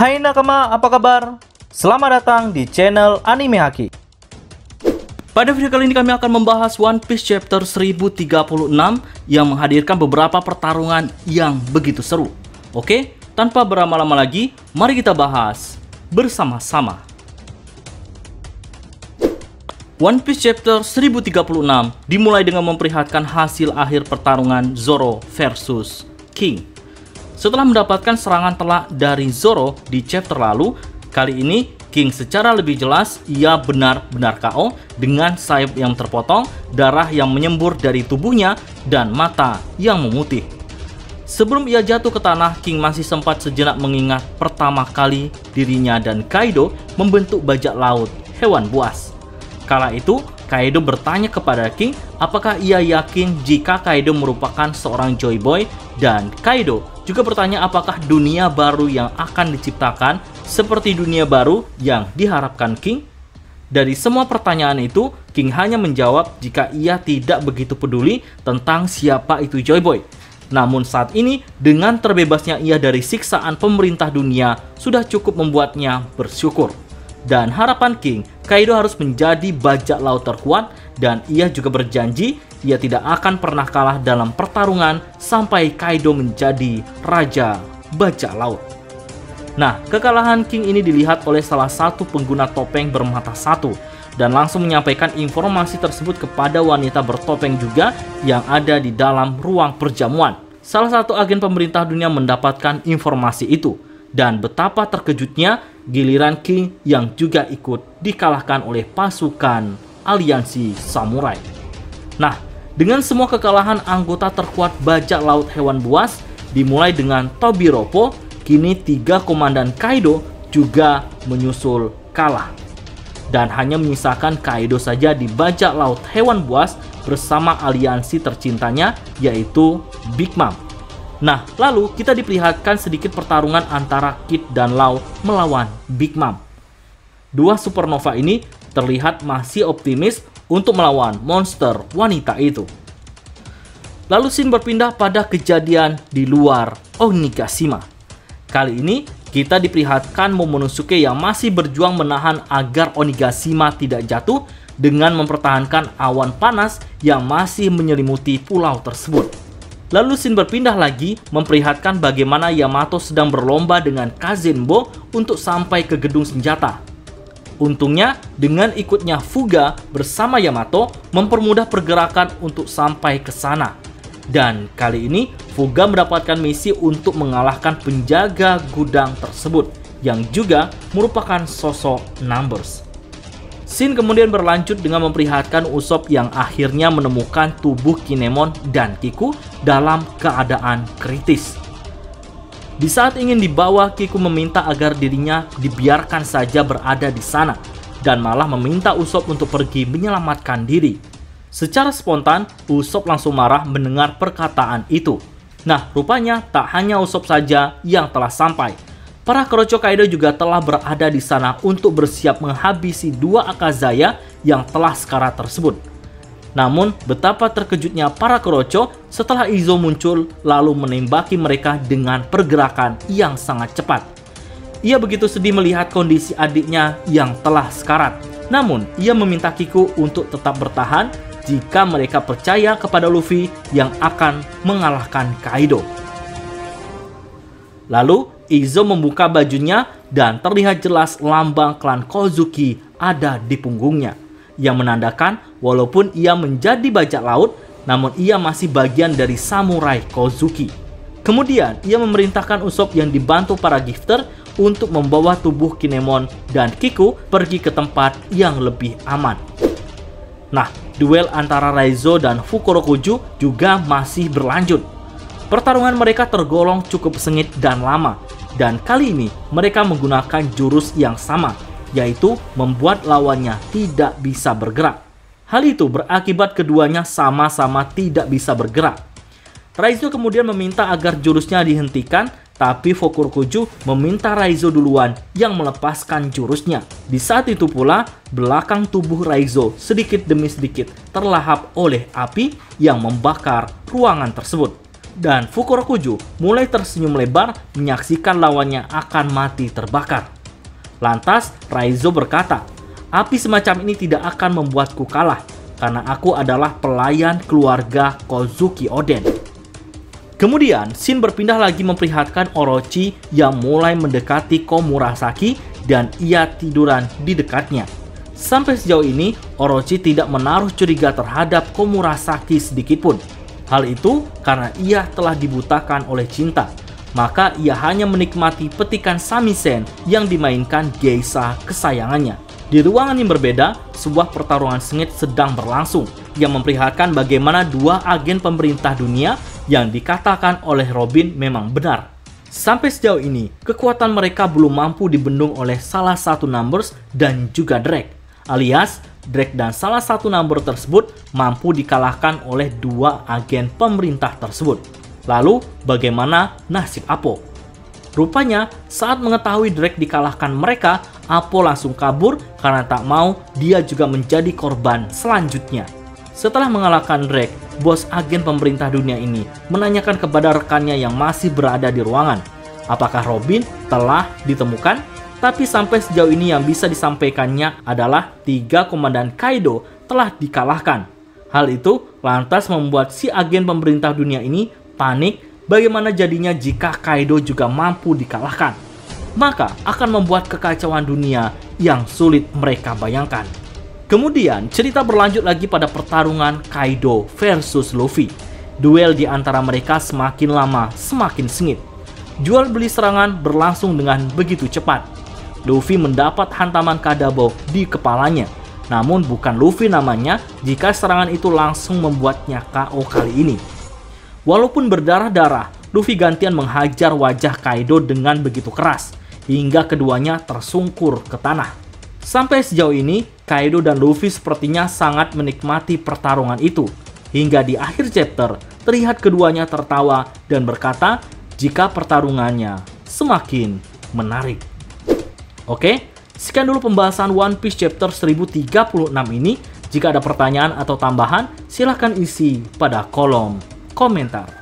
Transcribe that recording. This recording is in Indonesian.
Hai nakama, apa kabar? Selamat datang di channel Anime Haki. Pada video kali ini kami akan membahas One Piece Chapter 1036 yang menghadirkan beberapa pertarungan yang begitu seru. Oke, tanpa berlama-lama lagi, mari kita bahas bersama-sama. One Piece Chapter 1036 dimulai dengan memperlihatkan hasil akhir pertarungan Zoro versus King. Setelah mendapatkan serangan telak dari Zoro di chapter lalu, kali ini King secara lebih jelas ia benar-benar KO dengan sayap yang terpotong, darah yang menyembur dari tubuhnya, dan mata yang memutih. Sebelum ia jatuh ke tanah, King masih sempat sejenak mengingat pertama kali dirinya dan Kaido membentuk bajak laut hewan buas. Kala itu, Kaido bertanya kepada King apakah ia yakin jika Kaido merupakan seorang Joy Boy, dan Kaido juga bertanya apakah dunia baru yang akan diciptakan seperti dunia baru yang diharapkan King. Dari semua pertanyaan itu, King hanya menjawab jika ia tidak begitu peduli tentang siapa itu Joy Boy. Namun saat ini, dengan terbebasnya ia dari siksaan pemerintah dunia, sudah cukup membuatnya bersyukur. Dan harapan King, Kaido harus menjadi bajak laut terkuat, dan ia juga berjanji ia tidak akan pernah kalah dalam pertarungan sampai Kaido menjadi raja bajak laut. Nah, kekalahan King ini dilihat oleh salah satu pengguna topeng bermata satu dan langsung menyampaikan informasi tersebut kepada wanita bertopeng juga yang ada di dalam ruang perjamuan. Salah satu agen pemerintah dunia mendapatkan informasi itu, dan betapa terkejutnya giliran King yang juga ikut dikalahkan oleh pasukan aliansi samurai. Nah, dengan semua kekalahan anggota terkuat bajak laut hewan buas, dimulai dengan Tobiropo, kini 3 komandan Kaido juga menyusul kalah. Dan hanya menyisakan Kaido saja di bajak laut hewan buas bersama aliansi tercintanya, yaitu Big Mom. Nah, lalu kita diperlihatkan sedikit pertarungan antara Kid dan Law melawan Big Mom. Dua supernova ini terlihat masih optimis untuk melawan monster wanita itu. Lalu scene berpindah pada kejadian di luar Onigashima. Kali ini kita diperlihatkan Momonosuke yang masih berjuang menahan agar Onigashima tidak jatuh dengan mempertahankan awan panas yang masih menyelimuti pulau tersebut. Lalu scene berpindah lagi memperlihatkan bagaimana Yamato sedang berlomba dengan Kazenbo untuk sampai ke gedung senjata. Untungnya, dengan ikutnya Fuga bersama Yamato mempermudah pergerakan untuk sampai ke sana. Dan kali ini, Fuga mendapatkan misi untuk mengalahkan penjaga gudang tersebut, yang juga merupakan sosok Numbers. Scene kemudian berlanjut dengan memperlihatkan Usopp yang akhirnya menemukan tubuh Kinemon dan Kiku dalam keadaan kritis. Di saat ingin dibawa, Kiku meminta agar dirinya dibiarkan saja berada di sana dan malah meminta Usopp untuk pergi menyelamatkan diri. Secara spontan, Usopp langsung marah mendengar perkataan itu. Nah, rupanya tak hanya Usopp saja yang telah sampai. Para Kroco Kaido juga telah berada di sana untuk bersiap menghabisi dua Akazaya yang telah sekarat tersebut. Namun, betapa terkejutnya para Kroco setelah Izo muncul lalu menembaki mereka dengan pergerakan yang sangat cepat. Ia begitu sedih melihat kondisi adiknya yang telah sekarat. Namun, ia meminta Kiku untuk tetap bertahan jika mereka percaya kepada Luffy yang akan mengalahkan Kaido. Lalu, Izo membuka bajunya dan terlihat jelas lambang klan Kozuki ada di punggungnya, yang menandakan walaupun ia menjadi bajak laut, namun ia masih bagian dari samurai Kozuki. Kemudian, ia memerintahkan Usopp yang dibantu para gifter untuk membawa tubuh Kinemon dan Kiku pergi ke tempat yang lebih aman. Nah, duel antara Raizo dan Fukurokuju juga masih berlanjut. Pertarungan mereka tergolong cukup sengit dan lama, dan kali ini mereka menggunakan jurus yang sama, yaitu membuat lawannya tidak bisa bergerak. Hal itu berakibat keduanya sama-sama tidak bisa bergerak. Raizo kemudian meminta agar jurusnya dihentikan, tapi Fukurokuju meminta Raizo duluan yang melepaskan jurusnya. Di saat itu pula, belakang tubuh Raizo sedikit demi sedikit terlahap oleh api yang membakar ruangan tersebut. dan Fukurokuju mulai tersenyum lebar menyaksikan lawannya akan mati terbakar. Lantas Raizo berkata, "Api semacam ini tidak akan membuatku kalah, karena aku adalah pelayan keluarga Kozuki Oden." Kemudian, Shin berpindah lagi memperlihatkan Orochi yang mulai mendekati Komurasaki dan ia tiduran di dekatnya. Sampai sejauh ini, Orochi tidak menaruh curiga terhadap Komurasaki sedikitpun. Hal itu karena ia telah dibutakan oleh cinta. Maka ia hanya menikmati petikan samisen yang dimainkan geisha kesayangannya. Di ruangan yang berbeda, sebuah pertarungan sengit sedang berlangsung yang memperlihatkan bagaimana dua agen pemerintah dunia yang dikatakan oleh Robin memang benar. Sampai sejauh ini, kekuatan mereka belum mampu dibendung oleh salah satu Numbers dan juga Drake. Alias, Drake dan salah satu Number tersebut mampu dikalahkan oleh dua agen pemerintah tersebut. Lalu, bagaimana nasib Apo? Rupanya, saat mengetahui Drake dikalahkan mereka, Apo langsung kabur karena tak mau dia juga menjadi korban selanjutnya. Setelah mengalahkan Drake, bos agen pemerintah dunia ini menanyakan kepada rekannya yang masih berada di ruangan, apakah Robin telah ditemukan? Tapi sampai sejauh ini yang bisa disampaikannya adalah 3 komandan Kaido telah dikalahkan. Hal itu lantas membuat si agen pemerintah dunia ini panik bagaimana jadinya jika Kaido juga mampu dikalahkan. Maka akan membuat kekacauan dunia yang sulit mereka bayangkan. Kemudian cerita berlanjut lagi pada pertarungan Kaido versus Luffy. Duel di antara mereka semakin lama semakin sengit. Jual beli serangan berlangsung dengan begitu cepat. Luffy mendapat hantaman Kadabo di kepalanya. Namun bukan Luffy namanya jika serangan itu langsung membuatnya KO kali ini. Walaupun berdarah-darah, Luffy gantian menghajar wajah Kaido dengan begitu keras, hingga keduanya tersungkur ke tanah. Sampai sejauh ini, Kaido dan Luffy sepertinya sangat menikmati pertarungan itu. Hingga di akhir chapter, terlihat keduanya tertawa dan berkata jika pertarungannya semakin menarik. Oke, sekian dulu pembahasan One Piece chapter 1036 ini. Jika ada pertanyaan atau tambahan, silahkan isi pada kolom komentar.